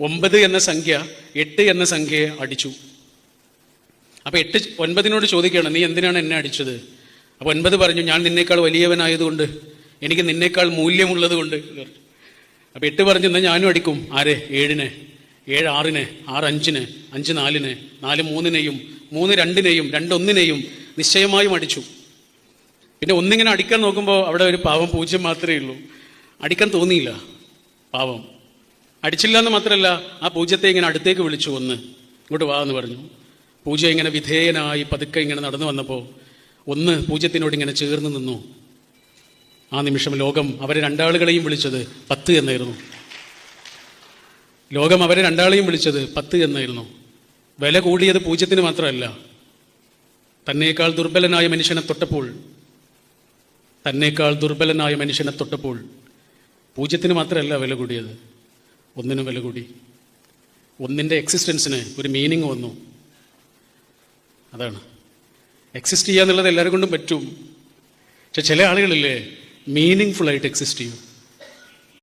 9 എന്ന സംഖ്യ 8 എന്ന സംഖ്യയെ അടിച്ചു. അപ്പോൾ 8 9 ചോദിക്കുകയാണ്, നീ എന്തിനാണ് എന്നെ അടിച്ചത്? അപ്പോൾ 9 പറഞ്ഞു, ഞാൻ നിന്നേക്കാൾ വലിയവനായതുകൊണ്ട്, എനിക്ക് നിന്നേക്കാൾ മൂല്യമുള്ളത് കൊണ്ട്. അപ്പോൾ 8 പറഞ്ഞു, എന്നാൽ ഞാനും അടിക്കും. ആരെ? 7-നെ, 7 6-നെ, 6 5-നെ, 5 4-നെ, 4 3-നെയും, 3 2-നെയും, 2 1-നെയും നിശ്ചയമായും അടിച്ചു. പിന്നെ ഒന്നിങ്ങനെ അടിക്കാൻ നോക്കുമ്പോൾ അവിടെ ഒരു പാവം 0 മാത്രമേ ഉള്ളൂ. അടിക്കാൻ തോന്നിയില്ല, പാവം. അടിച്ചില്ല എന്ന് മാത്രമല്ല, ആ 0-ത്തെ ഇങ്ങനെ അടുത്തേക്ക് വിളിച്ചു, 1 ഇങ്ങോട്ട് വാ എന്ന് പറഞ്ഞു. 0 ഇങ്ങനെ വിധേയനായി പതുക്കെ ഇങ്ങനെ നടന്നു വന്നപ്പോൾ 1 0-നോട് ഇങ്ങനെ ചേർന്ന് നിന്നു. ആ നിമിഷം ലോകം അവരെ രണ്ടാളുകളെയും വിളിച്ചത് 10 എന്നായിരുന്നു. ലോകം അവരെ രണ്ടാളെയും വിളിച്ചത് 10 എന്നായിരുന്നു. വില കൂടിയത് 0-ന് മാത്രമല്ല, തന്നേക്കാൾ ദുർബലനായ മനുഷ്യനെ തൊട്ടപ്പോൾ 0-ന് മാത്രമല്ല വില കൂടിയത്, 1-നും വില കൂടി. 1-ന്റെ എക്സിസ്റ്റൻസിന് ഒരു മീനിങ് വന്നു. അതാണ് എക്സിസ്റ്റ് ചെയ്യുക എന്നുള്ളത് എല്ലാവരും കൊണ്ടും പറ്റും. പക്ഷെ ചില ആളുകളില്ലേ മീനിങ് ഫുള്ളായിട്ട് എക്സിസ്റ്റ് ചെയ്യും.